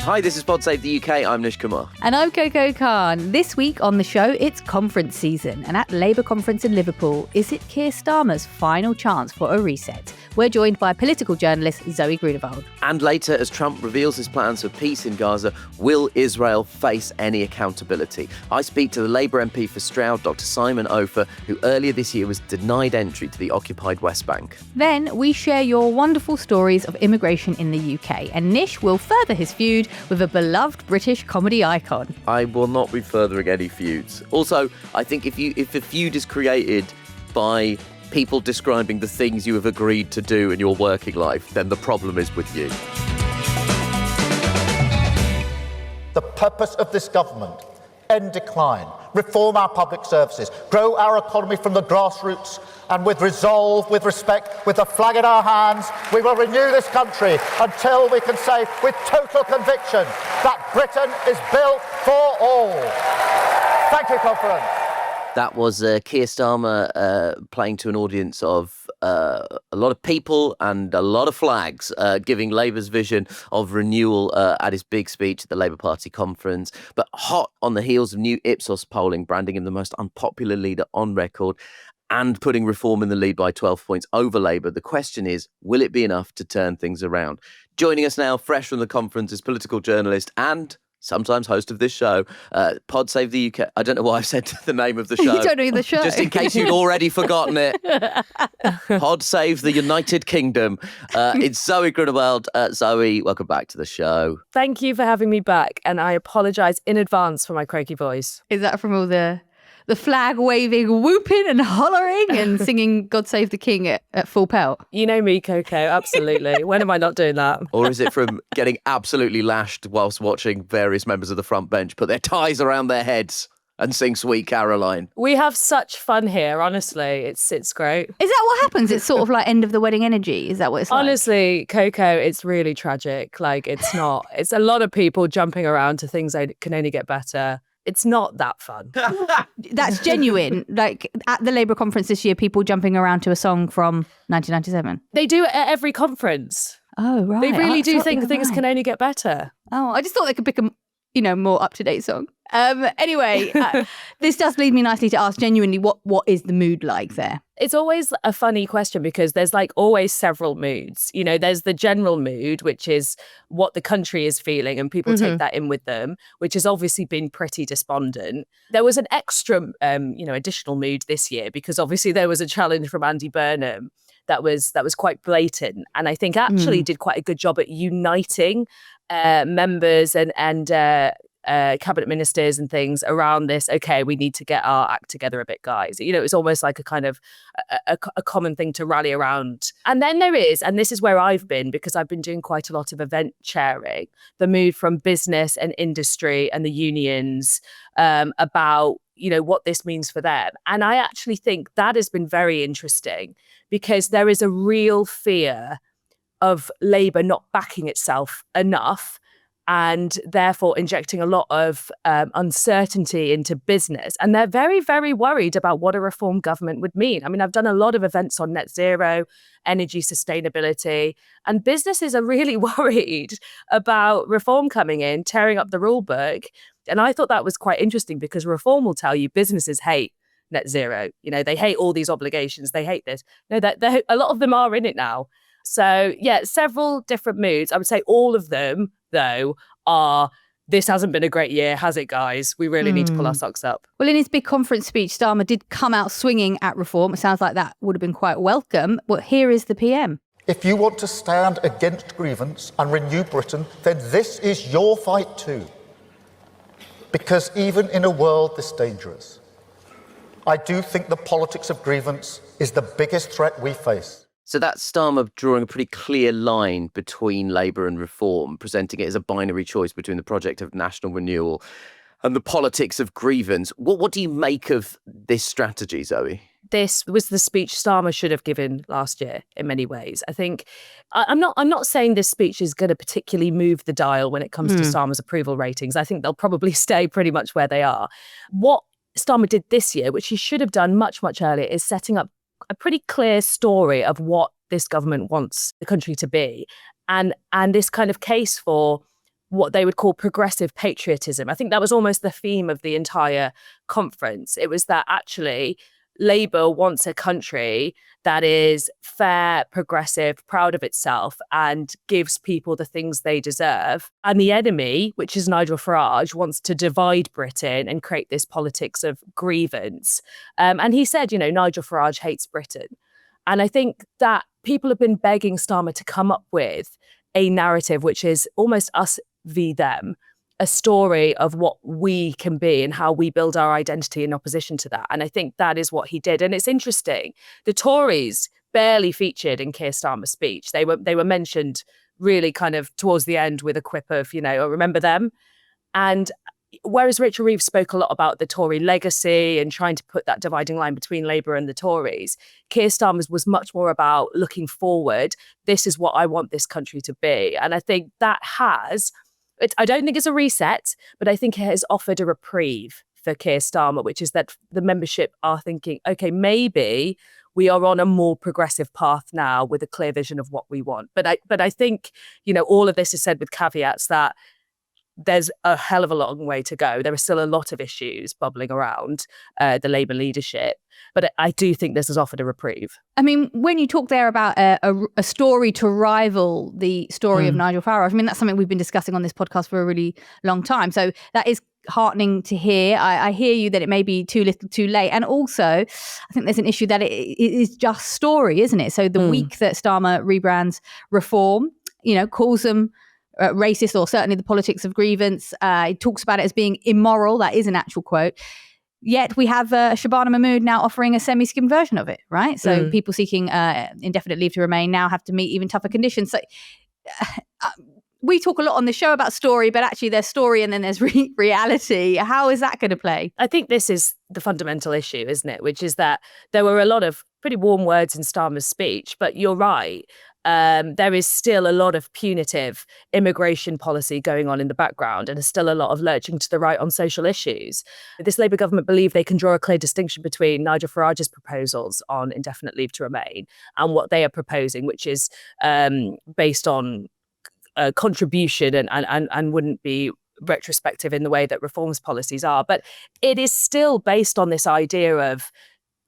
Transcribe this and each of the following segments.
Hi, this is Pod Save the UK. I'm Nish. And I'm Coco Khan. This week on the show, it's conference season. And at Labour conference in Liverpool, is it Keir Starmer's final chance for a reset? We're joined by political journalist Zoë Grünewald. And later, as Trump reveals his plans for peace in Gaza, will Israel face any accountability? I speak to the Labour MP for Stroud, Dr. Simon Opher, who earlier this year was denied entry to the occupied West Bank. Then we share your wonderful stories of immigration in the UK. And Nish will further his feud with a beloved British comedy icon. I will not be furthering any feuds. Also, I think if a feud is created by people describing the things you have agreed to do in your working life, then the problem is with you. The purpose of this government: end decline, reform our public services, grow our economy from the grassroots, and with resolve, with respect, with the flag in our hands, we will renew this country until we can say with total conviction that Britain is built for all. Thank you, conference. That was Keir Starmer playing to an audience of a lot of people and a lot of flags, giving Labour's vision of renewal at his big speech at the Labour Party conference. But hot on the heels of new Ipsos polling, branding him the most unpopular leader on record and putting Reform in the lead by 12 points over Labour. The question is, will it be enough to turn things around? Joining us now, fresh from the conference, is political journalist and sometimes host of this show, Pod Save the UK. I don't know why I've said the name of the show. You don't know the show. Just in case you'd already forgotten it. Pod Save the United Kingdom. It's Zoë Grünewald. Zoë, welcome back to the show. Thank you for having me back, and I apologise in advance for my croaky voice. Is that from all the flag waving, whooping and hollering and singing God Save the King at full pelt? You know me, Coco, absolutely. When am I not doing that? Or is it from getting absolutely lashed whilst watching various members of the front bench put their ties around their heads and sing Sweet Caroline? We have such fun here, honestly. It's great. Is that what happens? It's sort of like end of the wedding energy. Is that what it's like? Honestly, Coco, it's really tragic. Like, it's not. It's a lot of people jumping around to things that can only get better. It's not that fun. That's genuine. Like at the Labour conference this year, people jumping around to a song from 1997. They do it at every conference. Oh, right. They really do think they're things right. can only get better. Oh, I just thought they could pick a more up-to-date song. Anyway, this does lead me nicely to ask genuinely, what is the mood like there? It's always a funny question because there's like always several moods. You know, there's the general mood, which is what the country is feeling, and people take that in with them, which has obviously been pretty despondent. There was an extra, additional mood this year because obviously there was a challenge from Andy Burnham that was quite blatant, and I think actually did quite a good job at uniting members and cabinet ministers and things around this. Okay, we need to get our act together a bit, guys. You know, it's almost like a kind of a common thing to rally around. And then there is, and this is where I've been because I've been doing quite a lot of event chairing, the mood from business and industry and the unions about, you know, what this means for them. And I actually think that has been very interesting because there is a real fear of Labour not backing itself enough and therefore injecting a lot of uncertainty into business. And they're very, very worried about what a reform government would mean. I mean, I've done a lot of events on net zero, energy sustainability, and businesses are really worried about reform coming in, tearing up the rule book. And I thought that was quite interesting because reform will tell you businesses hate net zero. You know, they hate all these obligations. They hate this. No, a lot of them are in it now. So, yeah, several different moods. I would say all of them, though, are, this hasn't been a great year, has it, guys? We really need to pull our socks up. Well, in his big conference speech, Starmer did come out swinging at reform. It sounds like that would have been quite welcome. But here is the PM. If you want to stand against grievance and renew Britain, then this is your fight too. Because even in a world this dangerous, I do think the politics of grievance is the biggest threat we face. So that's Starmer drawing a pretty clear line between Labour and Reform, presenting it as a binary choice between the project of national renewal and the politics of grievance. What do you make of this strategy, Zoë? This was the speech Starmer should have given last year in many ways. I think I'm not saying this speech is going to particularly move the dial when it comes to Starmer's approval ratings. I think they'll probably stay pretty much where they are. What Starmer did this year, which he should have done much, much earlier, is setting up a pretty clear story of what this government wants the country to be, and this kind of case for what they would call progressive patriotism. I think that was almost the theme of the entire conference. It was that actually Labour wants a country that is fair, progressive, proud of itself, and gives people the things they deserve. And the enemy, which is Nigel Farage, wants to divide Britain and create this politics of grievance. And he said, Nigel Farage hates Britain. And I think that people have been begging Starmer to come up with a narrative which is almost us v them, a story of what we can be and how we build our identity in opposition to that. And I think that is what he did. And it's interesting. The Tories barely featured in Keir Starmer's speech. They were mentioned really kind of towards the end with a quip of, remember them? And whereas Rachel Reeves spoke a lot about the Tory legacy and trying to put that dividing line between Labour and the Tories, Keir Starmer's was much more about looking forward. This is what I want this country to be. And I think that I don't think it's a reset, but I think it has offered a reprieve for Keir Starmer, which is that the membership are thinking, okay, maybe we are on a more progressive path now with a clear vision of what we want. But I think, all of this is said with caveats that there's a hell of a long way to go. There are still a lot of issues bubbling around the Labour leadership, but I do think this has offered a reprieve. I mean, when you talk there about a story to rival the story of Nigel Farage, I mean, that's something we've been discussing on this podcast for a really long time. So that is heartening to hear. I hear you that it may be too little too late. And also, I think there's an issue that it is just story, isn't it? So the week that Starmer rebrands Reform, calls them racist, or certainly the politics of grievance. He talks about it as being immoral. That is an actual quote. Yet we have Shabana Mahmood now offering a semi-skimmed version of it, right? So people seeking indefinite leave to remain now have to meet even tougher conditions. So we talk a lot on the show about story, but actually there's story and then there's reality. How is that going to play? I think this is the fundamental issue, isn't it? Which is that there were a lot of pretty warm words in Starmer's speech, but you're right. There is still a lot of punitive immigration policy going on in the background, and there's still a lot of lurching to the right on social issues. This Labour government believe they can draw a clear distinction between Nigel Farage's proposals on indefinite leave to remain and what they are proposing, which is based on contribution and wouldn't be retrospective in the way that reforms policies are. But it is still based on this idea of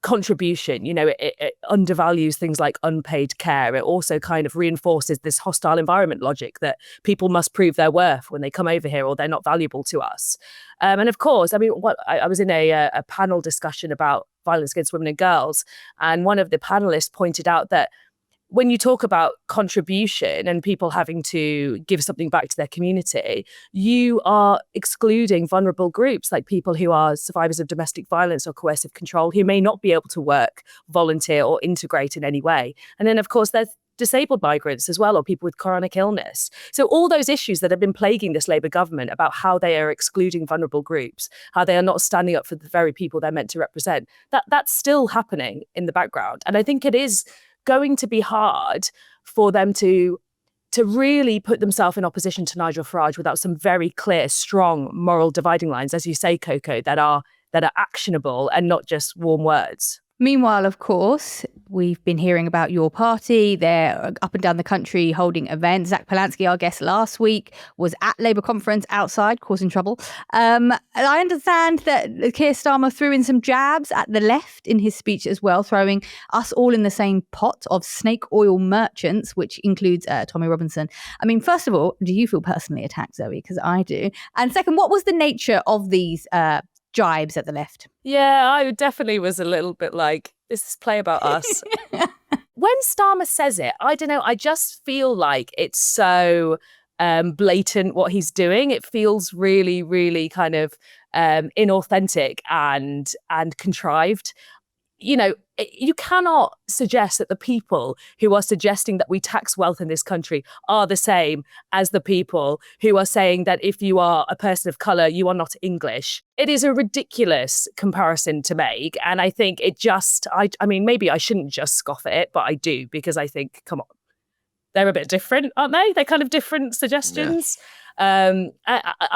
contribution. It undervalues things like unpaid care. It also kind of reinforces this hostile environment logic that people must prove their worth when they come over here or they're not valuable to us. And of course, I was in a panel discussion about violence against women and girls, and one of the panelists pointed out that when you talk about contribution and people having to give something back to their community, you are excluding vulnerable groups like people who are survivors of domestic violence or coercive control, who may not be able to work, volunteer, or integrate in any way. And then, of course, there's disabled migrants as well, or people with chronic illness. So all those issues that have been plaguing this Labour government about how they are excluding vulnerable groups, how they are not standing up for the very people they're meant to represent, that's still happening in the background. And I think it is going to be hard for them to really put themselves in opposition to Nigel Farage without some very clear, strong moral dividing lines, as you say, Coco, that are actionable and not just warm words. Meanwhile, of course, we've been hearing about your party. They're up and down the country holding events. Zack Polanski, our guest last week, was at Labour conference outside, causing trouble. I understand that Keir Starmer threw in some jabs at the left in his speech as well, throwing us all in the same pot of snake oil merchants, which includes Tommy Robinson. I mean, first of all, do you feel personally attacked, Zoe? Because I do. And second, what was the nature of these jibes at the left? Yeah, I definitely was a little bit like, this is play about us. When Starmer says it, I don't know, I just feel like it's so blatant what he's doing. It feels really, really kind of inauthentic and contrived. You cannot suggest that the people who are suggesting that we tax wealth in this country are the same as the people who are saying that if you are a person of colour, you are not English. It is a ridiculous comparison to make. And I think it just, I mean, maybe I shouldn't just scoff at it, but I do, because I think, come on, they're a bit different, aren't they? They're kind of different suggestions. Yeah.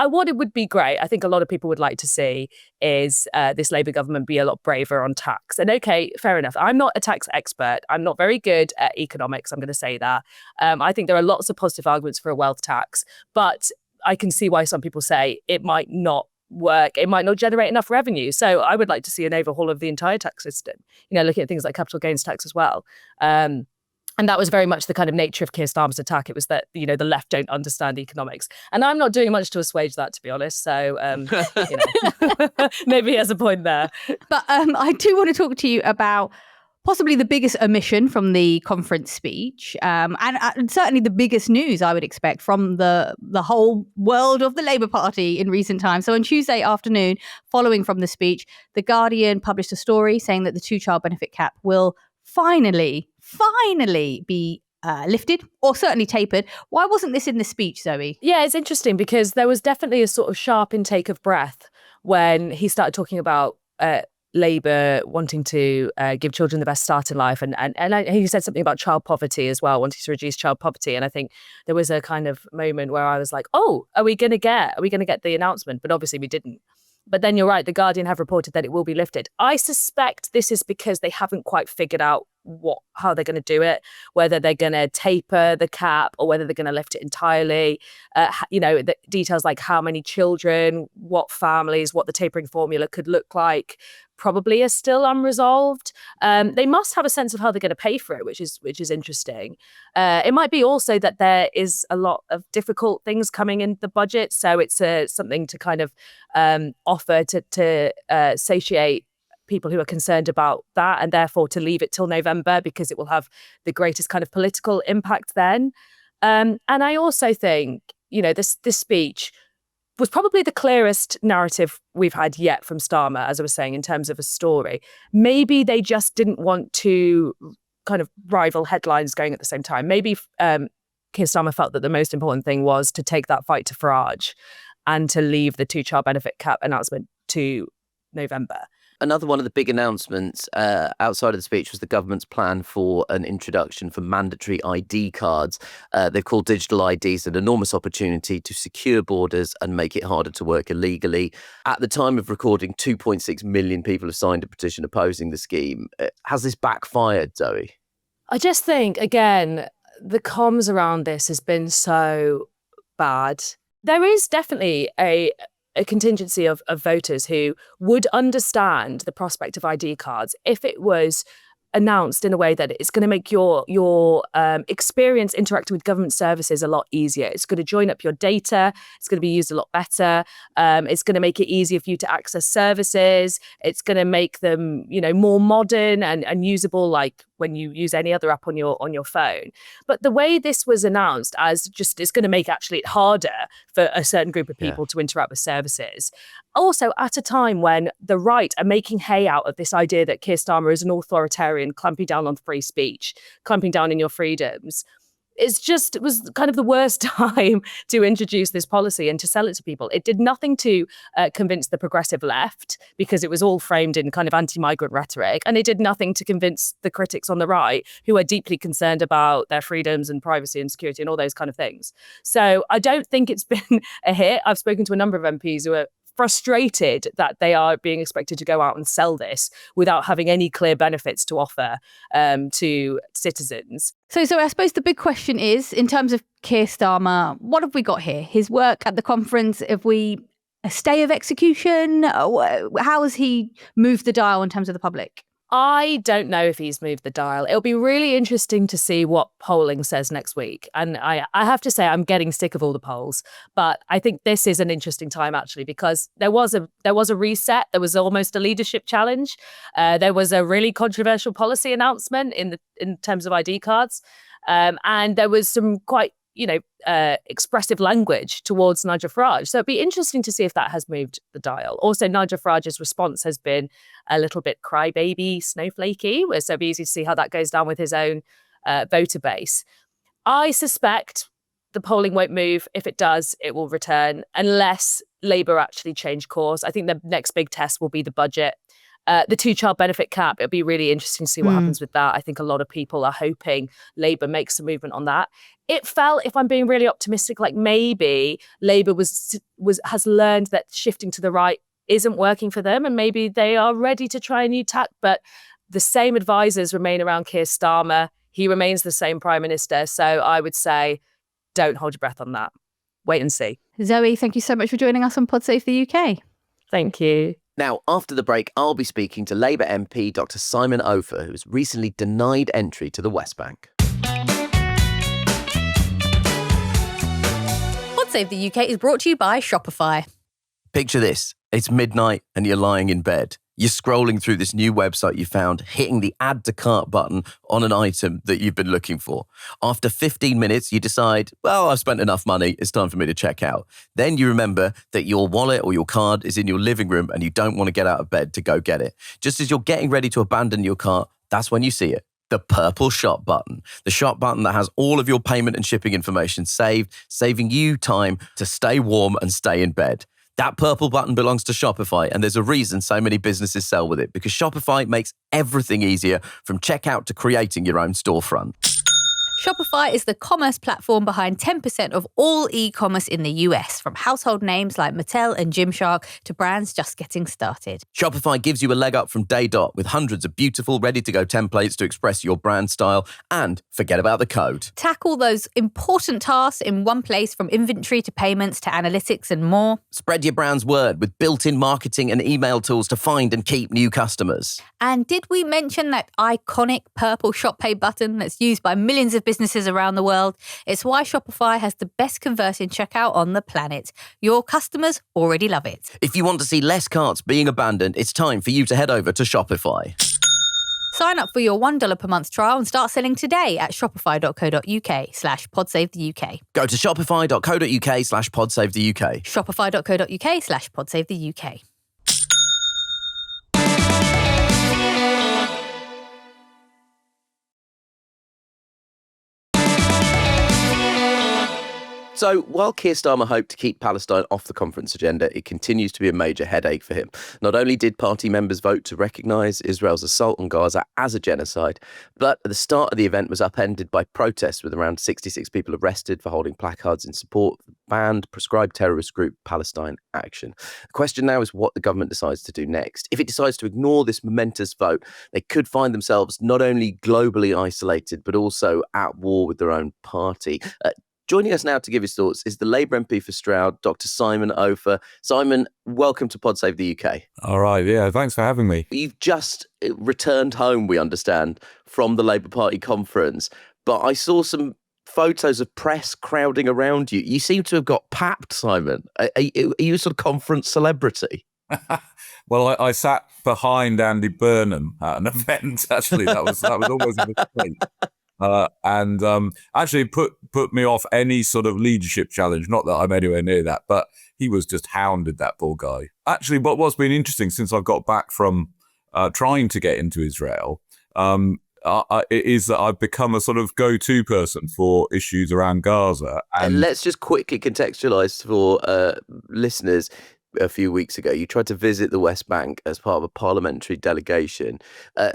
What it would be great, I think a lot of people would like to see, is this Labour government be a lot braver on tax. And okay, fair enough. I'm not a tax expert. I'm not very good at economics. I'm going to say that. I think there are lots of positive arguments for a wealth tax, but I can see why some people say it might not work. It might not generate enough revenue. So I would like to see an overhaul of the entire tax system, looking at things like capital gains tax as well. And that was very much the kind of nature of Keir Starmer's attack. It was that, the left don't understand economics. And I'm not doing much to assuage that, to be honest. So, maybe he has a point there. But I do want to talk to you about possibly the biggest omission from the conference speech, and certainly the biggest news I would expect from the whole world of the Labour Party in recent times. So on Tuesday afternoon, following from the speech, The Guardian published a story saying that the two-child benefit cap will finally be lifted, or certainly tapered. Why wasn't this in the speech, Zoe? Yeah, it's interesting because there was definitely a sort of sharp intake of breath when he started talking about Labour wanting to give children the best start in life, and he said something about child poverty as well, wanting to reduce child poverty. And I think there was a kind of moment where I was like, "Oh, are we going to get the announcement?" But obviously we didn't. But then you're right, The Guardian have reported that it will be lifted. I suspect this is because they haven't quite figured out how they're going to do it, whether they're going to taper the cap or whether they're going to lift it entirely. The details like how many children, what families, what the tapering formula could look like, probably are still unresolved. They must have a sense of how they're going to pay for it, which is interesting. It might be also that there is a lot of difficult things coming in the budget, so it's something to kind of offer to satiate people who are concerned about that, and therefore to leave it till November because it will have the greatest kind of political impact then. And I also think, this speech was probably the clearest narrative we've had yet from Starmer, as I was saying, in terms of a story. Maybe they just didn't want to kind of rival headlines going at the same time. Maybe Keir Starmer felt that the most important thing was to take that fight to Farage and to leave the two-child benefit cap announcement to November. Another one of the big announcements outside of the speech was the government's plan for an introduction for mandatory ID cards. They've called digital IDs an enormous opportunity to secure borders and make it harder to work illegally. At the time of recording, 2.6 million people have signed a petition opposing the scheme. Has this backfired, Zoe? I just think, again, the comms around this has been so bad. There is definitely a contingency of voters who would understand the prospect of ID cards if it was announced in a way that it's going to make your experience interacting with government services a lot easier. It's going to join up your data. It's going to be used a lot better. It's going to make it easier for you to access services. It's going to make them, more modern and usable, like when you use any other app on your phone. But the way this was announced as just it's going to make actually it harder for a certain group of people to interact with services. Also, at a time when the right are making hay out of this idea that Keir Starmer is an authoritarian, clamping down on free speech, clamping down on your freedoms. It was kind of the worst time to introduce this policy and to sell it to people. It did nothing to convince the progressive left because it was all framed in kind of anti-migrant rhetoric. And it did nothing to convince the critics on the right who are deeply concerned about their freedoms and privacy and security and all those kind of things. So I don't think it's been a hit. I've spoken to a number of MPs who are frustrated that they are being expected to go out and sell this without having any clear benefits to offer to citizens. So I suppose the big question is, in terms of Keir Starmer, what have we got here? His work at the conference, have we a stay of execution? How has he moved the dial in terms of the public? I don't know if he's moved the dial. It'll be really interesting to see what polling says next week. And I have to say, I'm getting sick of all the polls. But I think this is an interesting time, actually, because there was a reset. There was almost a leadership challenge. There was a really controversial policy announcement in terms of ID cards. And there was some quite expressive language towards Nigel Farage. So it'd be interesting to see if that has moved the dial. Also, Nigel Farage's response has been a little bit crybaby, snowflakey, so it'd be easy to see how that goes down with his own voter base. I suspect the polling won't move. If it does, it will return unless Labour actually change course. I think the next big test will be the budget. The two-child benefit cap, it'll be really interesting to see what happens with that. I think a lot of people are hoping Labour makes some movement on that. It felt, if I'm being really optimistic, like maybe Labour has learned that shifting to the right isn't working for them, and maybe they are ready to try a new tack. But the same advisors remain around Keir Starmer. He remains the same Prime Minister. So I would say, don't hold your breath on that. wait and see. Zoe, thank you so much for joining us on PodSafe the UK. Thank you. Now, after the break, I'll be speaking to Labour MP Dr. Simon Opher, who was recently denied entry to the West Bank. PodSafe the UK is brought to you by Shopify. Picture this. It's midnight and you're lying in bed. You're scrolling through this new website you found, hitting the add to cart button on an item that you've been looking for. After 15 minutes, you decide, well, I've spent enough money. It's time for me to check out. Then you remember that your wallet or your card is in your living room and you don't want to get out of bed to go get it. Just as you're getting ready to abandon your cart, that's when you see it. The purple shop button. The shop button that has all of your payment and shipping information saved, saving you time to stay warm and stay in bed. That purple button belongs to Shopify, and there's a reason so many businesses sell with it, because Shopify makes everything easier, from checkout to creating your own storefront. Shopify is the commerce platform behind 10% of all e-commerce in the US, from household names like Mattel and Gymshark to brands just getting started. Shopify gives you a leg up from day dot with hundreds of beautiful, ready-to-go templates to express your brand style, and forget about the code. Tackle those important tasks in one place, from inventory to payments to analytics and more. Spread your brand's word with built-in marketing and email tools to find and keep new customers. And did we mention that iconic purple shop pay button that's used by millions of businesses around the world? It's why Shopify has the best converting checkout on the planet. Your customers already love it. If you want to see less carts being abandoned, it's time for you to head over to Shopify. Sign up for your $1 per month trial and start selling today at shopify.co.uk/podsavethuk. Go to shopify.co.uk/podsavethuk. Shopify.co.uk/podsavethuk. So, while Keir Starmer hoped to keep Palestine off the conference agenda, it continues to be a major headache for him. Not only did party members vote to recognise Israel's assault on Gaza as a genocide, but at the start of the event was upended by protests, with around 66 people arrested for holding placards in support of the banned, proscribed terrorist group Palestine Action. The question now is what the government decides to do next. If it decides to ignore this momentous vote, they could find themselves not only globally isolated, but also at war with their own party. Joining us now to give his thoughts is the Labour MP for Stroud, Dr. Simon Opher. Simon, welcome to PodSave the UK. All right, yeah, thanks for having me. You've just returned home, we understand, from the Labour Party conference, but I saw some photos of press crowding around you. You seem to have got papped, Simon. Are you a sort of conference celebrity? Well, I sat behind Andy Burnham at an event, actually. That was almost a mistake. And actually put me off any sort of leadership challenge. Not that I'm anywhere near that, but he was just hounded, that poor guy. Actually, what's been interesting since I got back from trying to get into Israel is that I've become a sort of go-to person for issues around Gaza. And let's just quickly contextualise for listeners. A few weeks ago, you tried to visit the West Bank as part of a parliamentary delegation,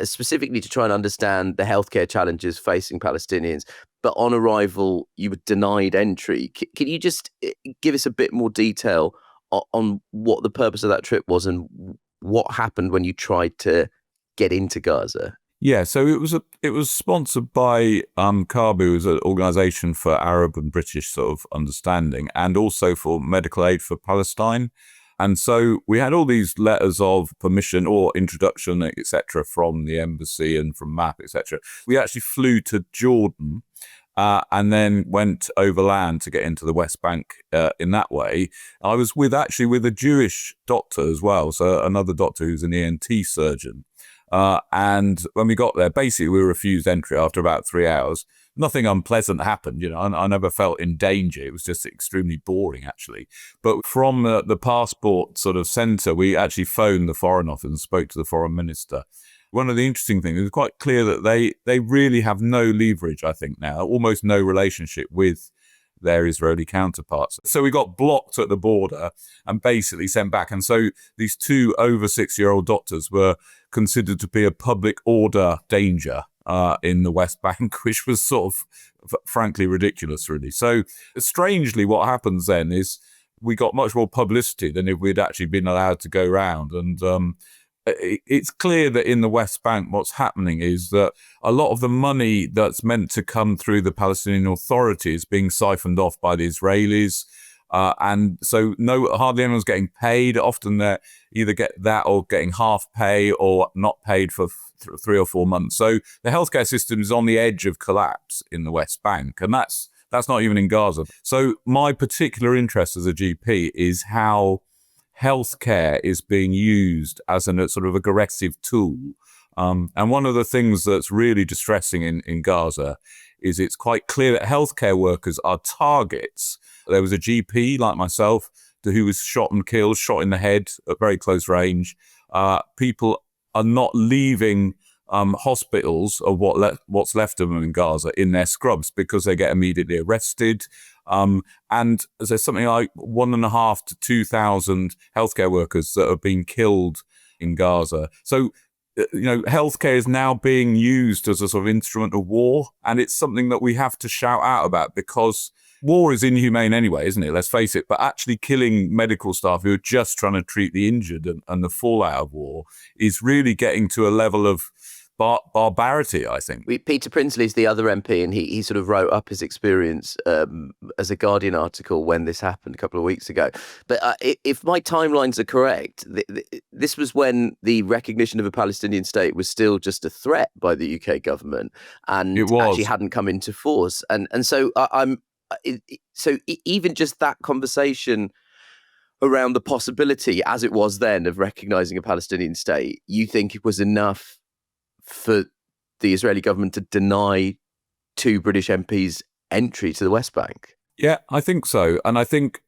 specifically to try and understand the healthcare challenges facing Palestinians. But on arrival, you were denied entry. Can you just give us a bit more detail on what the purpose of that trip was and what happened when you tried to get into Gaza? Yeah, so it was sponsored by CABU, as an organisation for Arab and British sort of understanding, and also for medical aid for Palestine. And so we had all these letters of permission or introduction, etc., from the embassy and from MAP, etc. We actually flew to Jordan and then went overland to get into the West Bank in that way. I was with a Jewish doctor as well, so another doctor who's an ENT surgeon. And when we got there, basically we were refused entry after about 3 hours. Nothing unpleasant happened, I never felt in danger. It was just extremely boring, actually. But from the passport sort of centre, we actually phoned the Foreign Office and spoke to the Foreign Minister. One of the interesting things, it was quite clear that they really have no leverage, I think now, almost no relationship with their Israeli counterparts. So we got blocked at the border and basically sent back. And so these two over 6-year-old doctors were considered to be a public order danger in the West Bank, which was sort of frankly ridiculous, really. So strangely, what happens then is we got much more publicity than if we'd actually been allowed to go round. And it's clear that in the West Bank, what's happening is that a lot of the money that's meant to come through the Palestinian Authority is being siphoned off by the Israelis. And so hardly anyone's getting paid. Often they either get that or getting half pay or not paid for 3 or 4 months. So the healthcare system is on the edge of collapse in the West Bank. And that's not even in Gaza. So my particular interest as a GP is how healthcare is being used as a sort of aggressive tool. And one of the things that's really distressing in Gaza is it's quite clear that healthcare workers are targets. There was a GP like myself who was shot and killed, shot in the head at very close range. People are not leaving hospitals or what's left of them in Gaza in their scrubs because they get immediately arrested. And there's something like 1,500 to 2,000 healthcare workers that have been killed in Gaza. So, healthcare is now being used as a sort of instrument of war. And it's something that we have to shout out about because war is inhumane anyway, isn't it? Let's face it. But actually killing medical staff who are just trying to treat the injured and the fallout of war is really getting to a level of barbarity, I think. Peter Prinsley's the other MP, and he sort of wrote up his experience as a Guardian article when this happened a couple of weeks ago. But if my timelines are correct, this was when the recognition of a Palestinian state was still just a threat by the UK government and actually hadn't come into force. And so even just that conversation around the possibility, as it was then, of recognizing a Palestinian state, you think it was enough for the Israeli government to deny 2 British MPs entry to the West Bank? Yeah, I think so. And I think,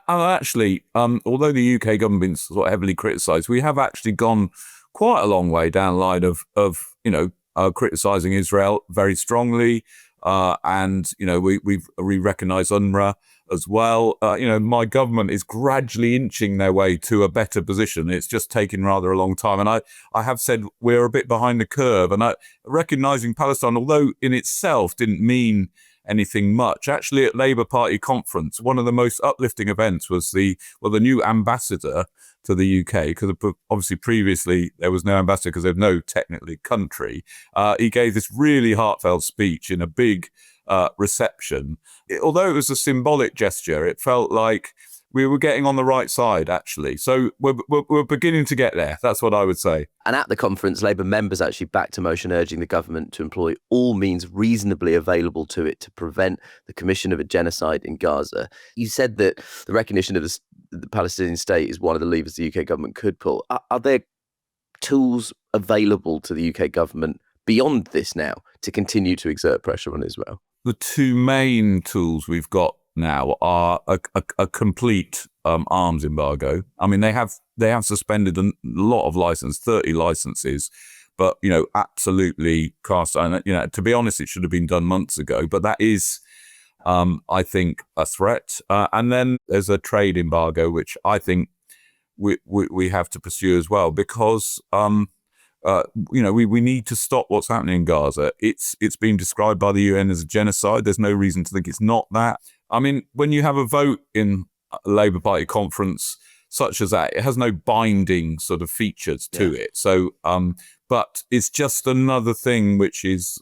actually, although the UK government has been sort of heavily criticised, we have actually gone quite a long way down the line of criticising Israel very strongly. And we recognise UNRWA as well. My government is gradually inching their way to a better position. It's just taken rather a long time. And I have said we're a bit behind the curve. And recognising Palestine, although in itself didn't mean anything much, actually at Labour Party conference, one of the most uplifting events was the new ambassador to the UK, because obviously previously there was no ambassador because there's no technically country. He gave this really heartfelt speech in a big reception. Although it was a symbolic gesture, it felt like we were getting on the right side, actually. So we're beginning to get there. That's what I would say. And at the conference, Labour members actually backed a motion urging the government to employ all means reasonably available to it to prevent the commission of a genocide in Gaza. You said that the recognition of the Palestinian state is one of the levers the UK government could pull. Are there tools available to the UK government beyond this now to continue to exert pressure on Israel? The 2 main tools we've got now are a complete arms embargo. I mean, they have suspended a lot of licenses, 30 licenses, but absolutely cast. And to be honest, it should have been done months ago. But that is, I think, a threat. And then there's a trade embargo, which I think we have to pursue as well, because we need to stop what's happening in Gaza. It's been described by the UN as a genocide. There's no reason to think it's not that. I mean, when you have a vote in a Labour Party conference such as that, it has no binding sort of features to it. So, but it's just another thing which is,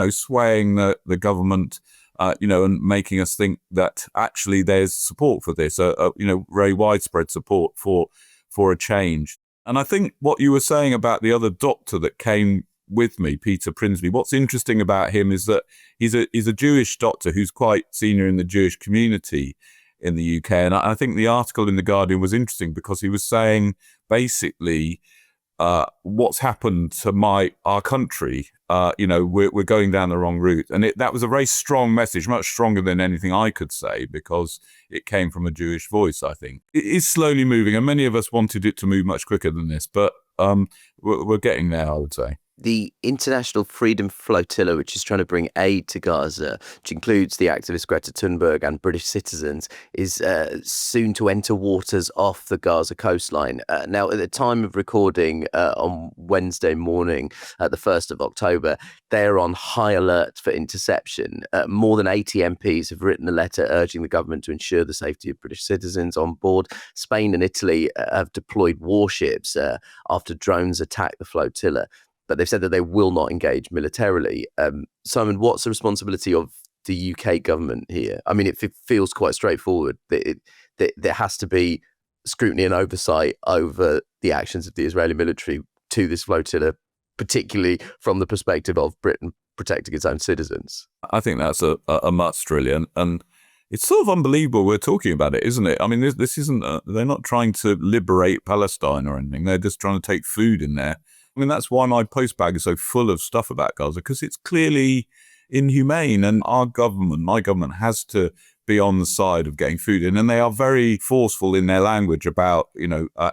swaying the government, and making us think that actually there's support for this, very widespread support for a change. And I think what you were saying about the other doctor that came with me, Peter Prinsley, what's interesting about him is that he's a Jewish doctor who's quite senior in the Jewish community in the UK. And I think the article in The Guardian was interesting because he was saying basically what's happened to our country. We're going down the wrong route. And that was a very strong message, much stronger than anything I could say, because it came from a Jewish voice, I think. It is slowly moving, and many of us wanted it to move much quicker than this, but we're getting there, I would say. The International Freedom Flotilla, which is trying to bring aid to Gaza, which includes the activist Greta Thunberg and British citizens, is soon to enter waters off the Gaza coastline. Now, at the time of recording on Wednesday morning, the 1st of October, they're on high alert for interception. More than 80 MPs have written a letter urging the government to ensure the safety of British citizens on board. Spain and Italy have deployed warships after drones attacked the flotilla, but they've said that they will not engage militarily. Simon, what's the responsibility of the UK government here? I mean, it feels quite straightforward that there has to be scrutiny and oversight over the actions of the Israeli military to this flotilla, particularly from the perspective of Britain protecting its own citizens. I think that's a must, really. And it's sort of unbelievable we're talking about it, isn't it? I mean, this isn't, they're not trying to liberate Palestine or anything. They're just trying to take food in there. I mean, that's why my postbag is so full of stuff about Gaza, because it's clearly inhumane. And my government has to be on the side of getting food in. And they are very forceful in their language about,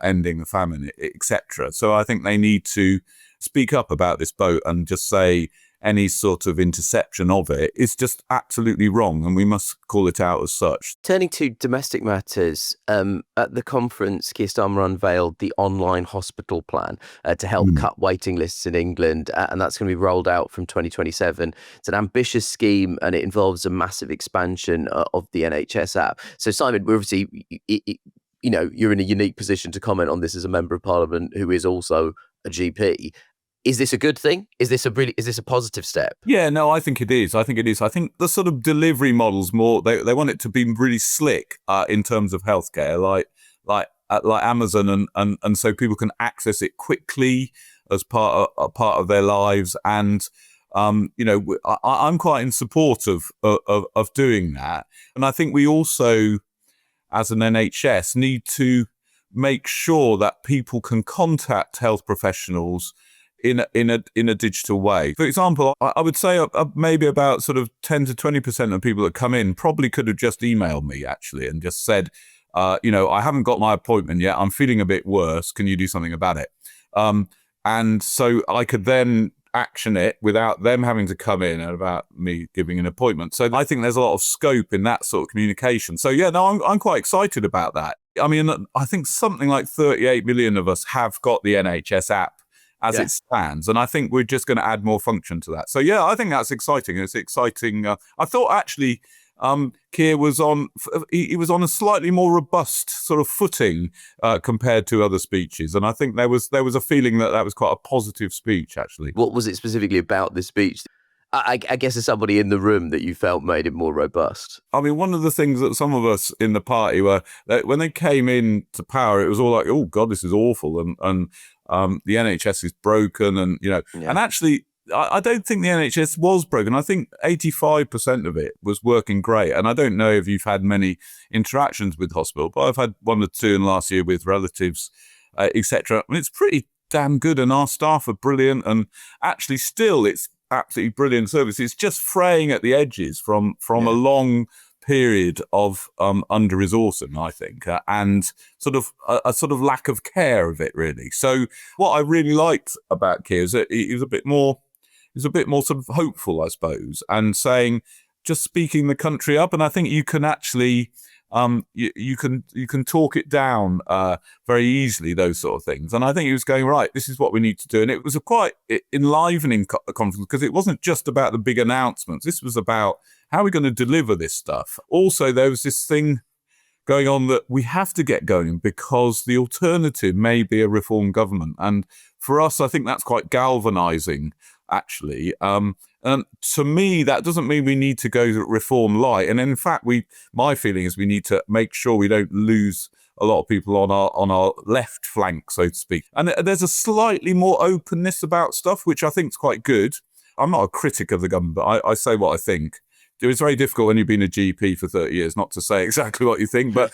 ending the famine, etc. So I think they need to speak up about this boat and just say, any sort of interception of it is just absolutely wrong, and we must call it out as such. Turning to domestic matters, at the conference, Keir Starmer unveiled the online hospital plan to help cut waiting lists in England, and that's going to be rolled out from 2027. It's an ambitious scheme, and it involves a massive expansion of the NHS app. So, Simon, we're obviously, you're in a unique position to comment on this as a member of Parliament who is also a GP. Is this a good thing? Is this a positive step? Yeah, no, I think it is. I think the sort of delivery models more, they want it to be really slick in terms of healthcare, like Amazon, and so people can access it quickly as part of their lives. And I'm quite in support of doing that. And I think we also, as an NHS, need to make sure that people can contact health professionals in a digital way. For example, I would say maybe about sort of 10 to 20% of people that come in probably could have just emailed me actually and just said, I haven't got my appointment yet. I'm feeling a bit worse. Can you do something about it? And so I could then action it without them having to come in and about me giving an appointment. So I think there's a lot of scope in that sort of communication. So yeah, no, I'm quite excited about that. I mean, I think something like 38 million of us have got the NHS app as it stands. And I think we're just going to add more function to that. So yeah, I think that's exciting. It's exciting. I thought actually Keir was on a slightly more robust sort of footing compared to other speeches. And I think there was a feeling that was quite a positive speech, actually. What was it specifically about this speech? I guess there's somebody in the room that you felt made it more robust. I mean, one of the things that some of us in the party were, when they came into power, it was all like, oh God, this is awful. And the NHS is broken. And, and actually, I don't think the NHS was broken. I think 85% of it was working great. And I don't know if you've had many interactions with hospital, but I've had one or two in last year with relatives, etc. I mean, it's pretty damn good. And our staff are brilliant. And actually still, it's absolutely brilliant service. It's just fraying at the edges from a long period of under-resourcing, I think, and sort of a sort of lack of care of it, really. So what I really liked about Keir is that he was a bit more sort of hopeful, I suppose, and saying, just speaking the country up. And I think you can actually you can talk it down very easily, those sort of things. And I think he was going, right, this is what we need to do. And it was a quite enlivening conference, because it wasn't just about the big announcements. This was about how are we going to deliver this stuff. Also, there was this thing going on that we have to get going, because the alternative may be a reform government. And for us, I think that's quite galvanizing, actually. And to me, that doesn't mean we need to go reform light. And in fact, my feeling is we need to make sure we don't lose a lot of people on our left flank, so to speak. And there's a slightly more openness about stuff, which I think is quite good. I'm not a critic of the government, but I say what I think. It's very difficult when you've been a GP for 30 years not to say exactly what you think. But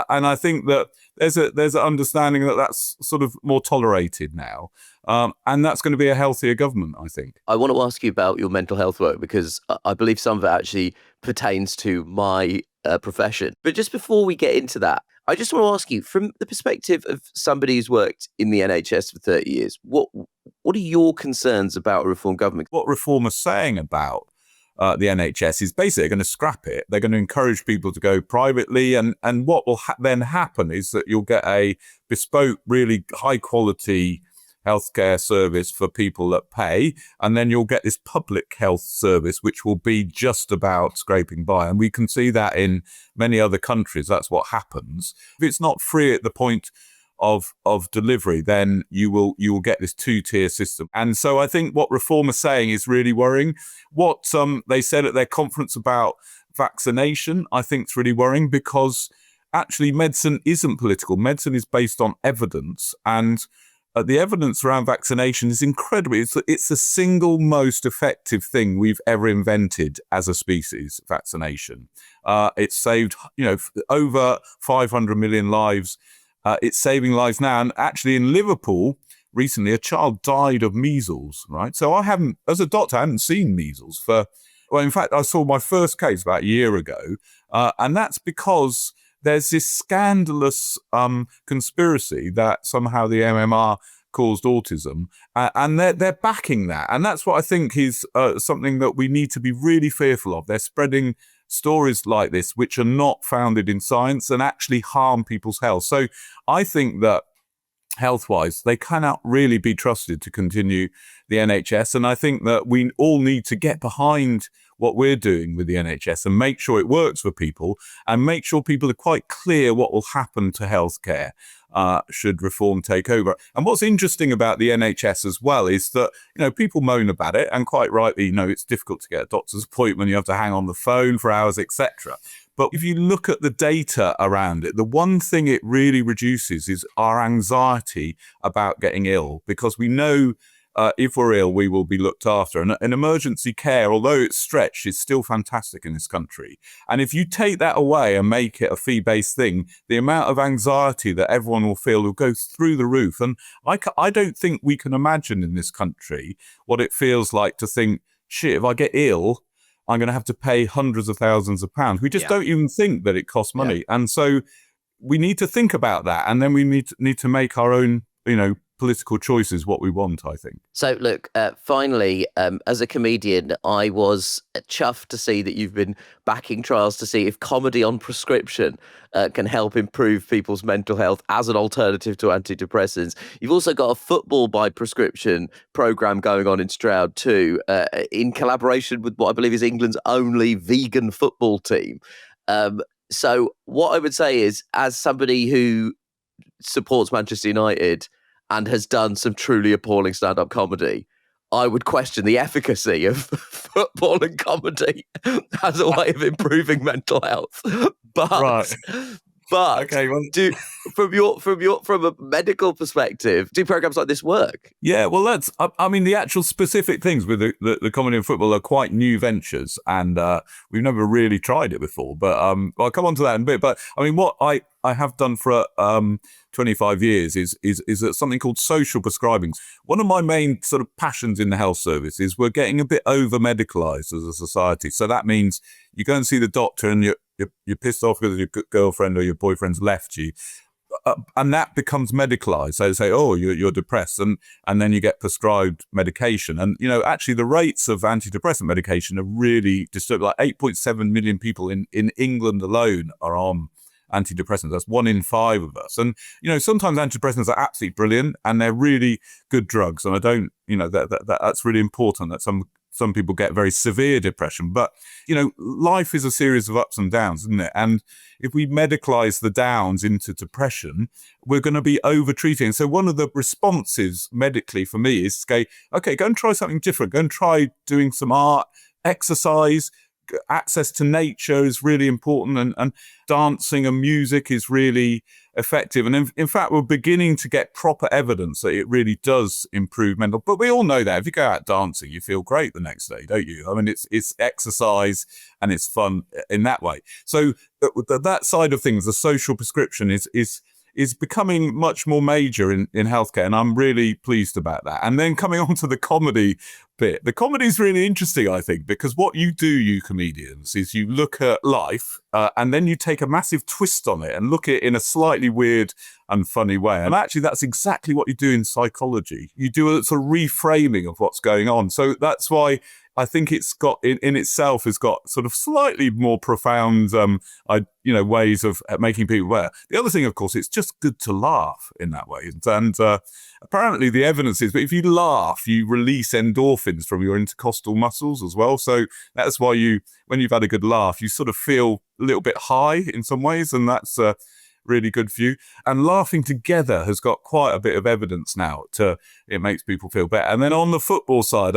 and I think that there's an understanding that that's sort of more tolerated now. And that's going to be a healthier government, I think. I want to ask you about your mental health work, because I believe some of it actually pertains to my profession. But just before we get into that, I just want to ask you, from the perspective of somebody who's worked in the NHS for 30 years, what are your concerns about a reform government? What Reform are saying about the NHS is basically going to scrap it. They're going to encourage people to go privately. And what will then happen is that you'll get a bespoke, really high quality healthcare service for people that pay. And then you'll get this public health service, which will be just about scraping by. And we can see that in many other countries. That's what happens. If it's not free at the point of delivery, then you will get this 2-tier system. And so I think what Reform are saying is really worrying. What they said at their conference about vaccination, I think is really worrying, because actually medicine isn't political. Medicine is based on evidence, and the evidence around vaccination is incredible. It's the single most effective thing we've ever invented as a species, vaccination. It's saved, over 500 million lives. It's saving lives now. And actually in Liverpool, recently, a child died of measles, right? So as a doctor, I haven't seen measles in fact, I saw my first case about a year ago. And that's because there's this scandalous conspiracy that somehow the MMR caused autism, and they're backing that. And that's what I think is something that we need to be really fearful of. They're spreading stories like this, which are not founded in science and actually harm people's health. So I think that health-wise, they cannot really be trusted to continue the NHS. And I think that we all need to get behind what we're doing with the NHS and make sure it works for people, and make sure people are quite clear what will happen to healthcare should Reform take over. And what's interesting about the NHS as well is that, people moan about it, and quite rightly, it's difficult to get a doctor's appointment. You have to hang on the phone for hours, etc. But if you look at the data around it, the one thing it really reduces is our anxiety about getting ill, because we know if we're ill, we will be looked after. And emergency care, although it's stretched, is still fantastic in this country. And if you take that away and make it a fee-based thing, the amount of anxiety that everyone will feel will go through the roof. And I don't think we can imagine in this country what it feels like to think, shit, if I get ill, I'm going to have to pay hundreds of thousands of pounds. We just don't even think that it costs money. Yeah. And so we need to think about that. And then we need to make our own, political choices, what we want, I think. So look, finally, as a comedian, I was chuffed to see that you've been backing trials to see if comedy on prescription can help improve people's mental health as an alternative to antidepressants. You've also got a football by prescription program going on in Stroud too, in collaboration with what I believe is England's only vegan football team. So what I would say is, as somebody who supports Manchester United and has done some truly appalling stand-up comedy, I would question the efficacy of football and comedy as a way of improving mental health. But okay, well, from a medical perspective, do programs like this work? Yeah, well, the actual specific things with the comedy and football are quite new ventures, and we've never really tried it before. But I'll come on to that in a bit. But what I have done for 25 years is something called social prescribing. One of my main sort of passions in the health service is we're getting a bit over-medicalised as a society. So that means you go and see the doctor and you're pissed off because your girlfriend or your boyfriend's left you. And that becomes medicalised. So they say, oh, you're depressed. And then you get prescribed medication. And, actually the rates of antidepressant medication are really disturbing. Like 8.7 million people in England alone are on antidepressants. That's 1 in 5 of us. And, sometimes antidepressants are absolutely brilliant and they're really good drugs. And I don't, that's really important, that some people get very severe depression. But, life is a series of ups and downs, isn't it? And if we medicalise the downs into depression, we're going to be over-treating. So one of the responses medically for me is to go and try something different. Go and try doing some art, exercise. Access to nature is really important, and dancing and music is really effective. And in fact, we're beginning to get proper evidence that it really does improve mental. But we all know that if you go out dancing, you feel great the next day, don't you? It's exercise and it's fun in that way. So that side of things, the social prescription is becoming much more major in healthcare, and I'm really pleased about that. And then coming on to the comedy bit, the comedy is really interesting, I think, because what you do, you comedians, is you look at life and then you take a massive twist on it and look at it in a slightly weird and funny way. And actually, that's exactly what you do in psychology. You do a sort of reframing of what's going on. So that's why I think it's got in itself has got sort of slightly more profound, ways of making people aware. The other thing, of course, it's just good to laugh in that way. And apparently the evidence is, but if you laugh, you release endorphins from your intercostal muscles as well. So that's why when you've had a good laugh, you sort of feel a little bit high in some ways. And that's really good for you. And laughing together has got quite a bit of evidence now it makes people feel better. And then on the football side,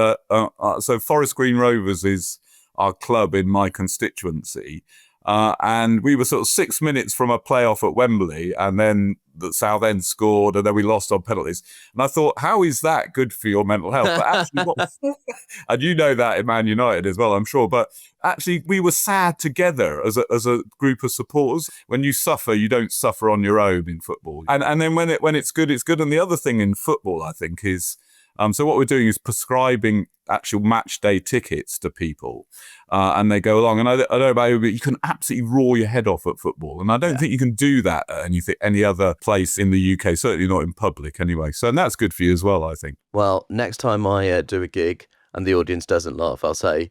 so Forest Green Rovers is our club in my constituency. And we were sort of 6 minutes from a playoff at Wembley, and then the Southend scored, and then we lost on penalties. And I thought, how is that good for your mental health? But actually, and you know that in Man United as well, I'm sure. But actually, we were sad together as a group of supporters. When you suffer, you don't suffer on your own in football. And then when it's good, it's good. And the other thing in football, I think, is so what we're doing is prescribing actual match day tickets to people, and they go along. And I don't know about you, but you can absolutely roar your head off at football, and I don't think you can do that at any other place in the UK. Certainly not in public, anyway. So, and that's good for you as well, I think. Well, next time I do a gig and the audience doesn't laugh, I'll say,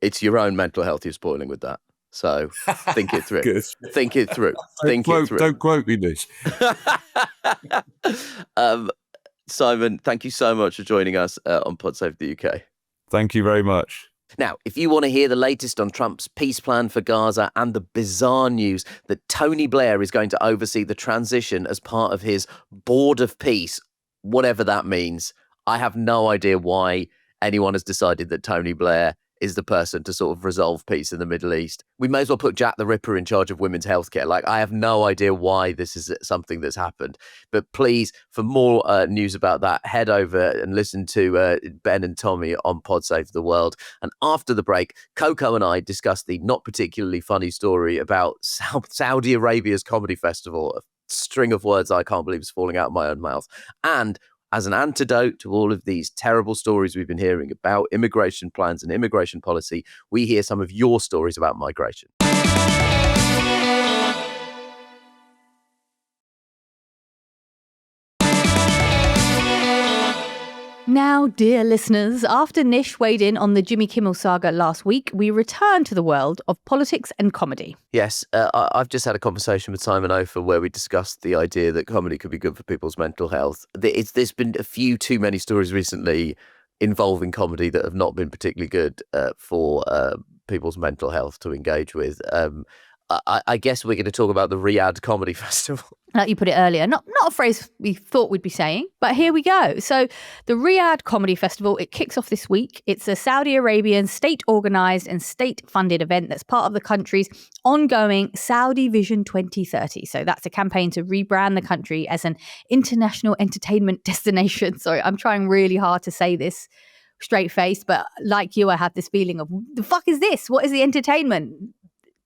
"It's your own mental health you're spoiling with that." So think it through. Good. Think it through. Don't quote me, Nish. Simon, thank you so much for joining us on Pod Save the UK. Thank you very much. Now, if you want to hear the latest on Trump's peace plan for Gaza and the bizarre news that Tony Blair is going to oversee the transition as part of his board of peace, whatever that means, I have no idea why anyone has decided that Tony Blair is the person to sort of resolve peace in the Middle East. We may as well put Jack the Ripper in charge of women's healthcare. Like, I have no idea why this is something that's happened. But please, for more news about that, head over and listen to Ben and Tommy on Pod Save the World. And after the break, Coco and I discuss the not particularly funny story about Saudi Arabia's comedy festival. A string of words I can't believe is falling out of my own mouth. And as an antidote to all of these terrible stories we've been hearing about immigration plans and immigration policy, we hear some of your stories about migration. Now, dear listeners, after Nish weighed in on the Jimmy Kimmel saga last week, we return to the world of politics and comedy. Yes, I've just had a conversation with Simon Opher where we discussed the idea that comedy could be good for people's mental health. There's been a few too many stories recently involving comedy that have not been particularly good for people's mental health to engage with. I guess we're going to talk about the Riyadh Comedy Festival. Like you put it earlier, not a phrase we thought we'd be saying, but here we go. So the Riyadh Comedy Festival, it kicks off this week. It's a Saudi Arabian state-organised and state-funded event that's part of the country's ongoing Saudi Vision 2030. So that's a campaign to rebrand the country as an international entertainment destination. Sorry, I'm trying really hard to say this straight-faced, but like you, I had this feeling of, the fuck is this? What is the entertainment?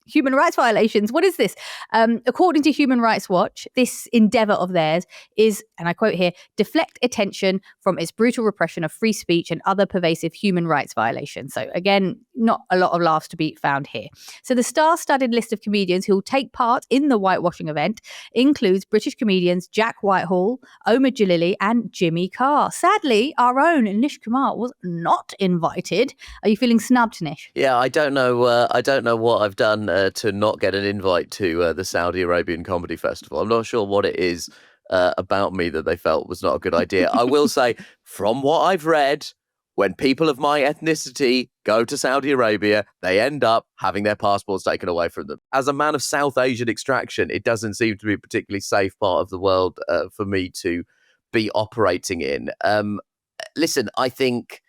Human rights violations. What is this? According to Human Rights Watch, this endeavour of theirs is, and I quote here, deflect attention from its brutal repression of free speech and other pervasive human rights violations. So again, not a lot of laughs to be found here. So the star-studded list of comedians who will take part in the whitewashing event includes British comedians Jack Whitehall, Omar Jalili and Jimmy Carr. Sadly, our own Nish Kumar was not invited. Are you feeling snubbed, Nish? Yeah, I don't know what I've done to not get an invite to the Saudi Arabian Comedy Festival. I'm not sure what it is about me that they felt was not a good idea. I will say, from what I've read, when people of my ethnicity go to Saudi Arabia, they end up having their passports taken away from them. As a man of South Asian extraction, it doesn't seem to be a particularly safe part of the world for me to be operating in. Listen, I think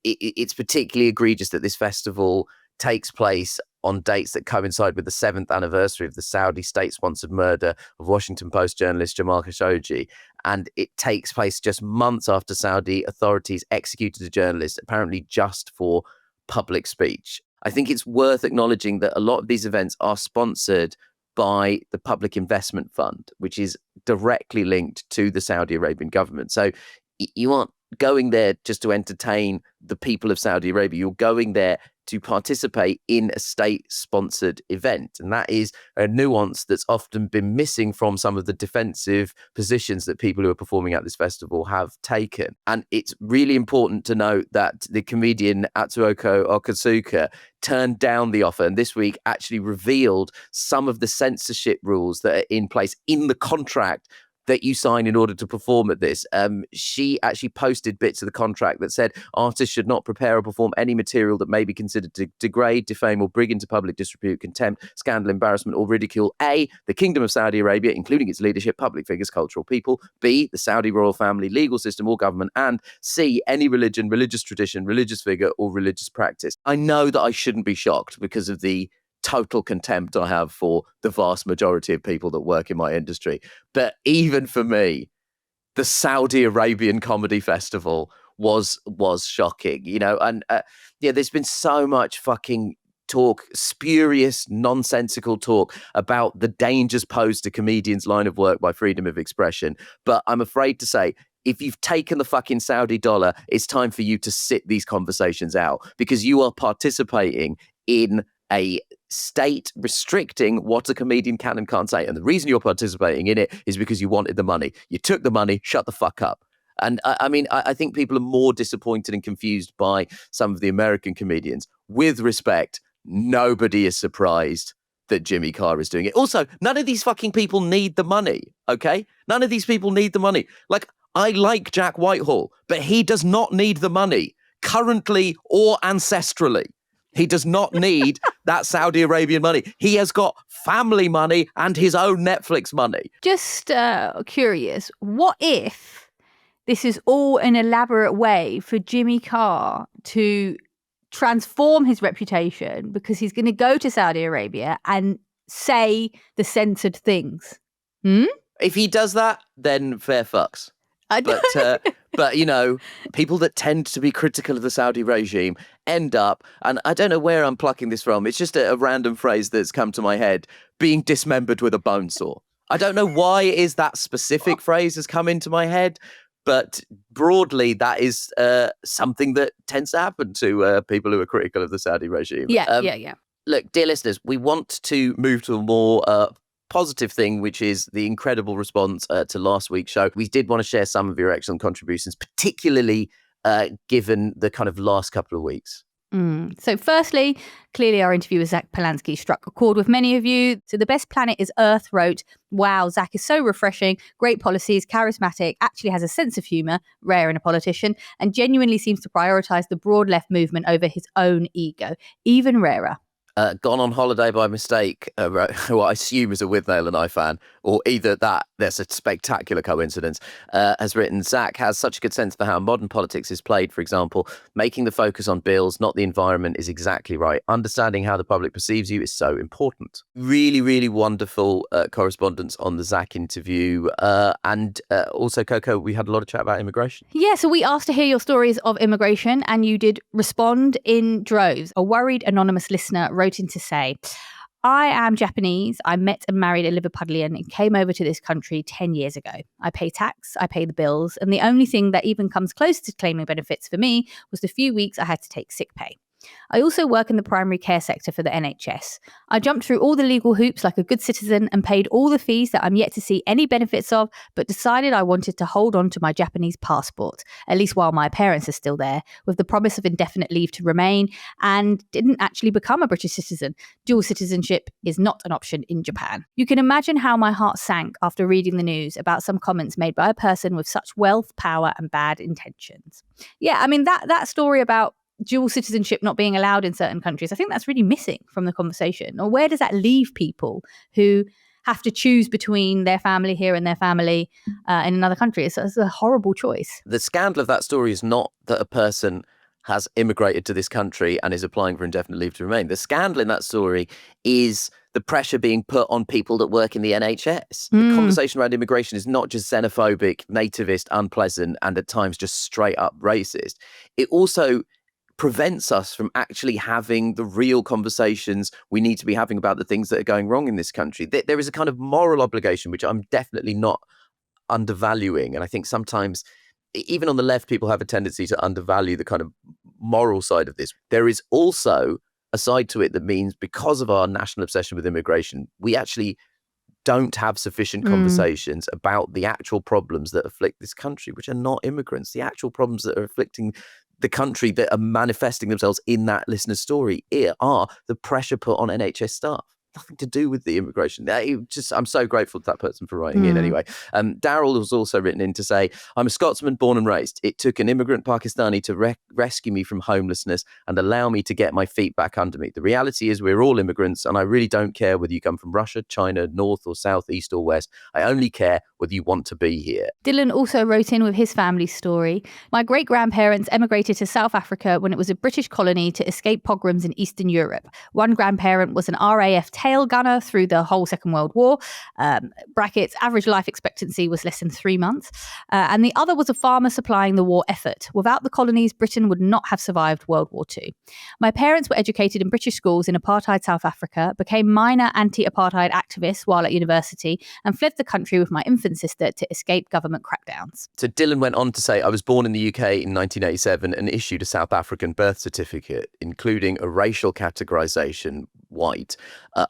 it's particularly egregious that this festival takes place on dates that coincide with the 7th anniversary of the Saudi state-sponsored murder of Washington Post journalist Jamal Khashoggi. And it takes place just months after Saudi authorities executed a journalist, apparently just for public speech. I think it's worth acknowledging that a lot of these events are sponsored by the Public Investment Fund, which is directly linked to the Saudi Arabian government. So you aren't going there just to entertain the people of Saudi Arabia. You're going there to participate in a state-sponsored event. And that is a nuance that's often been missing from some of the defensive positions that people who are performing at this festival have taken. And it's really important to note that the comedian Atsuoko Okatsuka turned down the offer, and this week actually revealed some of the censorship rules that are in place in the contract that you sign in order to perform at this. She actually posted bits of the contract that said artists should not prepare or perform any material that may be considered to degrade, defame, or bring into public disrepute, contempt, scandal, embarrassment, or ridicule A, the Kingdom of Saudi Arabia, including its leadership, public figures, cultural people, B, the Saudi royal family, legal system, or government, and C, any religion, religious tradition, religious figure, or religious practice. I know that I shouldn't be shocked because of the total contempt I have for the vast majority of people that work in my industry. But even for me, the Saudi Arabian Comedy Festival was shocking, you know, and there's been so much fucking talk, spurious, nonsensical talk about the dangers posed to comedians' line of work by freedom of expression. But I'm afraid to say, if you've taken the fucking Saudi dollar, it's time for you to sit these conversations out, because you are participating in a state restricting what a comedian can and can't say. And the reason you're participating in it is because you wanted the money. You took the money, shut the fuck up. And I think people are more disappointed and confused by some of the American comedians. With respect, nobody is surprised that Jimmy Carr is doing it. Also, none of these fucking people need the money, okay? None of these people need the money. Like, I like Jack Whitehall, but he does not need the money, currently or ancestrally. He does not need that Saudi Arabian money. He has got family money and his own Netflix money. Just curious, what if this is all an elaborate way for Jimmy Carr to transform his reputation, because he's going to go to Saudi Arabia and say the censored things? If he does that, then fair fucks. But, you know, people that tend to be critical of the Saudi regime end up, and I don't know where I'm plucking this from, it's just a random phrase that's come to my head, being dismembered with a bone saw. I don't know why it is that specific phrase has come into my head, but broadly, that is something that tends to happen to people who are critical of the Saudi regime. Yeah. Look, dear listeners, we want to move to a more positive thing, which is the incredible response to last week's show. We did want to share some of your excellent contributions, particularly given the kind of last couple of weeks. So firstly, clearly our interview with Zack Polanski struck a chord with many of you. So The Best Planet is Earth wrote, wow, Zack is so refreshing, great policies, charismatic, actually has a sense of humour, rare in a politician, and genuinely seems to prioritise the broad left movement over his own ego, even rarer. Gone on holiday by mistake, who I assume is a Withnail and I fan, or either that, there's a spectacular coincidence, has written, Zack has such a good sense for how modern politics is played, for example, making the focus on bills, not the environment, is exactly right. Understanding how the public perceives you is so important. Really, really wonderful correspondence on the Zack interview. And also, Coco, we had a lot of chat about immigration. Yeah, so we asked to hear your stories of immigration, and you did respond in droves. A worried anonymous listener wrote in to say, I am Japanese. I met and married a Liverpudlian and came over to this country 10 years ago. I pay tax, I pay the bills, and the only thing that even comes close to claiming benefits for me was the few weeks I had to take sick pay. I also work in the primary care sector for the NHS. I jumped through all the legal hoops like a good citizen and paid all the fees that I'm yet to see any benefits of, but decided I wanted to hold on to my Japanese passport, at least while my parents are still there, with the promise of indefinite leave to remain, and didn't actually become a British citizen. Dual citizenship is not an option in Japan. You can imagine how my heart sank after reading the news about some comments made by a person with such wealth, power, and bad intentions. Yeah, I mean, that story about dual citizenship not being allowed in certain countries, I think that's really missing from the conversation. Or where does that leave people who have to choose between their family here and their family in another country? It's a horrible choice. The scandal of that story is not that a person has immigrated to this country and is applying for indefinite leave to remain. The scandal in that story is the pressure being put on people that work in the NHS. The conversation around immigration is not just xenophobic, nativist, unpleasant, and at times just straight up racist. It also prevents us from actually having the real conversations we need to be having about the things that are going wrong in this country. There is a kind of moral obligation, which I'm definitely not undervaluing. And I think sometimes, even on the left, people have a tendency to undervalue the kind of moral side of this. There is also a side to it that means, because of our national obsession with immigration, we actually don't have sufficient conversations about the actual problems that afflict this country, which are not immigrants. The actual problems that are afflicting the country that are manifesting themselves in that listener's story are the pressure put on NHS staff. nothing to do with the immigration. I'm so grateful to that person for writing in anyway. Daryl was also written in to say, I'm a Scotsman born and raised. It took an immigrant Pakistani to rescue me from homelessness and allow me to get my feet back under me. The reality is we're all immigrants, and I really don't care whether you come from Russia, China, North or South, East or West. I only care whether you want to be here. Dylan also wrote in with his family story. My great-grandparents emigrated to South Africa when it was a British colony to escape pogroms in Eastern Europe. One grandparent was an RAF tail gunner through the whole Second World War. Brackets, average life expectancy was less than 3 months. And the other was a farmer supplying the war effort. Without the colonies, Britain would not have survived World War II. My parents were educated in British schools in apartheid South Africa, became minor anti-apartheid activists while at university, and fled the country with my infant sister to escape government crackdowns. So Dylan went on to say, I was born in the UK in 1987 and issued a South African birth certificate, including a racial categorisation, white.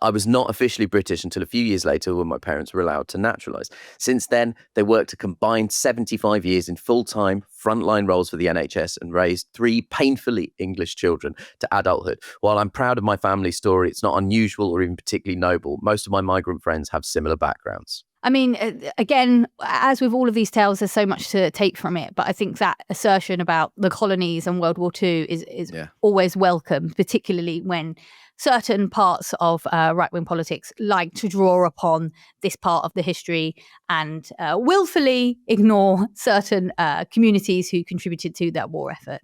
I was not officially British until a few years later when my parents were allowed to naturalise. Since then, they worked a combined 75 years in full-time frontline roles for the NHS and raised 3 painfully English children to adulthood. While I'm proud of my family story, it's not unusual or even particularly noble. Most of my migrant friends have similar backgrounds. I mean, again, as with all of these tales, there's so much to take from it. But I think that assertion about the colonies and World War II is always welcome, particularly when certain parts of right-wing politics like to draw upon this part of the history and willfully ignore certain communities who contributed to that war effort.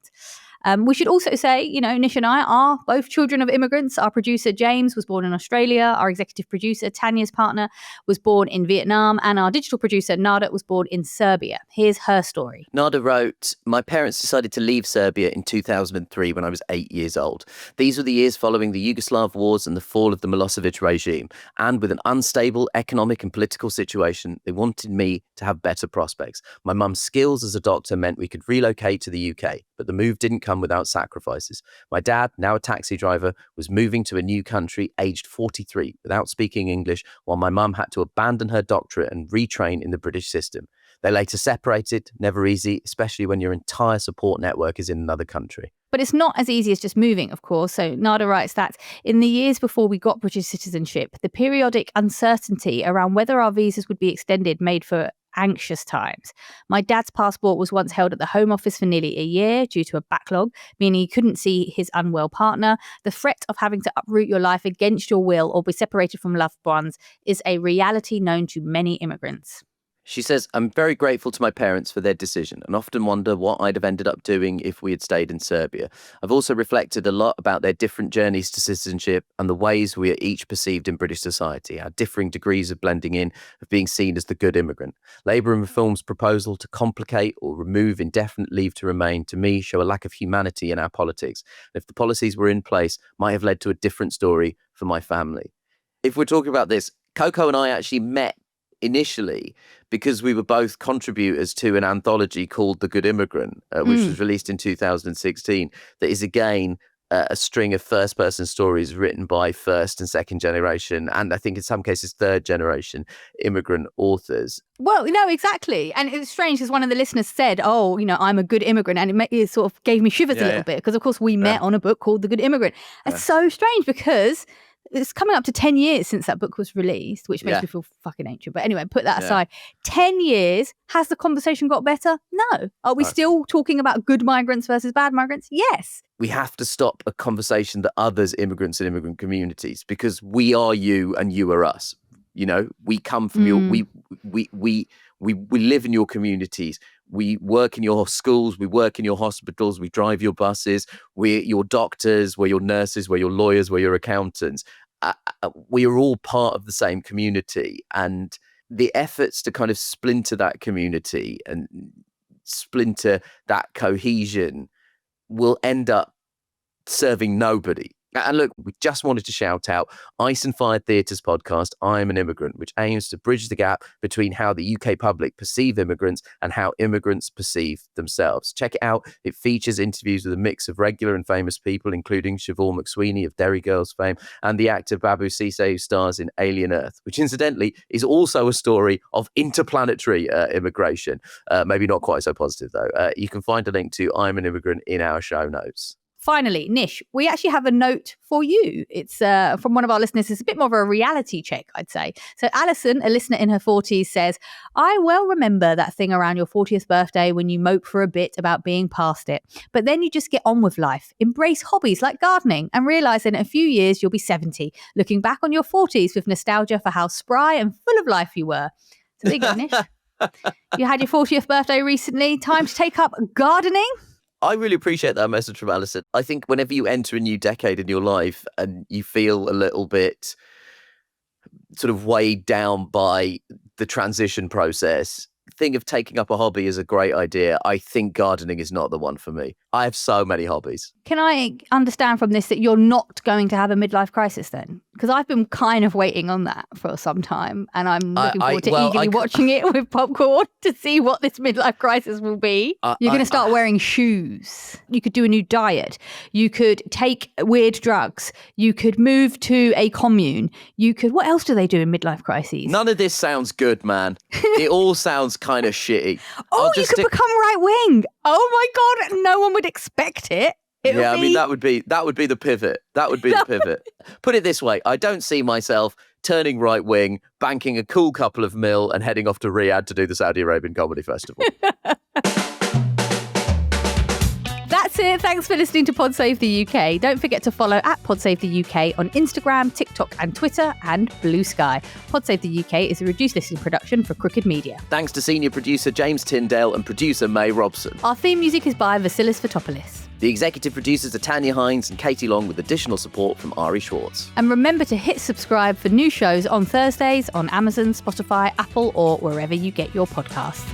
We should also say, Nish and I are both children of immigrants. Our producer, James, was born in Australia. Our executive producer, Tanya's partner, was born in Vietnam. And our digital producer, Nada, was born in Serbia. Here's her story. Nada wrote, my parents decided to leave Serbia in 2003 when I was 8 years old. These were the years following the Yugoslav wars and the fall of the Milosevic regime. And with an unstable economic and political situation, they wanted me to have better prospects. My mum's skills as a doctor meant we could relocate to the UK, but the move didn't come without sacrifices. My dad, now a taxi driver, was moving to a new country aged 43 without speaking English, while my mum had to abandon her doctorate and retrain in the British system. They later separated, never easy, especially when your entire support network is in another country. But it's not as easy as just moving, of course. So Nada writes that in the years before we got British citizenship, the periodic uncertainty around whether our visas would be extended made for anxious times. My dad's passport was once held at the Home Office for nearly a year due to a backlog, meaning he couldn't see his unwell partner. The threat of having to uproot your life against your will or be separated from loved ones is a reality known to many immigrants. She says, I'm very grateful to my parents for their decision and often wonder what I'd have ended up doing if we had stayed in Serbia. I've also reflected a lot about their different journeys to citizenship and the ways we are each perceived in British society, our differing degrees of blending in, of being seen as the good immigrant. Labour and Reform's proposal to complicate or remove indefinite leave to remain, to me, show a lack of humanity in our politics. And if the policies were in place, might have led to a different story for my family. If we're talking about this, Coco and I actually met initially because we were both contributors to an anthology called The Good Immigrant, which was released in 2016, that is again a string of first-person stories written by first and second generation, and I think in some cases third generation immigrant authors. Well, no, exactly. And it's strange because one of the listeners said, I'm a good immigrant. And it sort of gave me shivers a little bit because, of course, we met on a book called The Good Immigrant. It's so strange because it's coming up to 10 years since that book was released, which makes me feel fucking ancient. But anyway, put that aside. 10 years, has the conversation got better? No. Are we still talking about good migrants versus bad migrants? Yes. We have to stop a conversation that others immigrants and immigrant communities, because we are you and you are us. We come from your, we live in your communities. We work in your schools, we work in your hospitals, we drive your buses, we're your doctors, we're your nurses, we're your lawyers, we're your accountants. We are all part of the same community, and the efforts to kind of splinter that community and splinter that cohesion will end up serving nobody. And look, we just wanted to shout out Ice and Fire Theatre's podcast, I Am an Immigrant, which aims to bridge the gap between how the UK public perceive immigrants and how immigrants perceive themselves. Check it out. It features interviews with a mix of regular and famous people, including Siobhan McSweeney of Derry Girls fame and the actor Babu Cisse, who stars in Alien Earth, which incidentally is also a story of interplanetary immigration. Maybe not quite so positive, though. You can find a link to I Am an Immigrant in our show notes. Finally, Nish, we actually have a note for you. It's from one of our listeners. It's a bit more of a reality check, I'd say. So Alison, a listener in her 40s, says, I well remember that thing around your 40th birthday when you mope for a bit about being past it. But then you just get on with life, embrace hobbies like gardening, and realise in a few years you'll be 70, looking back on your 40s with nostalgia for how spry and full of life you were. So there you go, Nish. You had your 40th birthday recently. Time to take up gardening. I really appreciate that message from Alison. I think whenever you enter a new decade in your life and you feel a little bit sort of weighed down by the transition process, thing of taking up a hobby is a great idea. I think gardening is not the one for me. I have so many hobbies. Can I understand from this that you're not going to have a midlife crisis then? Because I've been kind of waiting on that for some time, and I'm looking forward to eagerly watching it with popcorn to see what this midlife crisis will be. You're going to start wearing shoes. You could do a new diet. You could take weird drugs. You could move to a commune. You could... What else do they do in midlife crises? None of this sounds good, man. It all sounds kind of shitty. You could become right wing. Oh my God, no one would expect it. I mean, that would be the pivot. That would be the pivot. Put it this way, I don't see myself turning right wing, banking a cool couple of mil and heading off to Riyadh to do the Saudi Arabian Comedy Festival. That's it. Thanks for listening to Pod Save the UK. Don't forget to follow at Pod Save the UK on Instagram, TikTok and Twitter, and Blue Sky. Pod Save the UK is a reduced listening production for Crooked Media. Thanks to senior producer James Tyndale and producer May Robson. Our theme music is by Vasilis Fotopoulos. The executive producers are Tanya Hines and Katie Long, with additional support from Ari Schwartz. And remember to hit subscribe for new shows on Thursdays on Amazon, Spotify, Apple, or wherever you get your podcasts.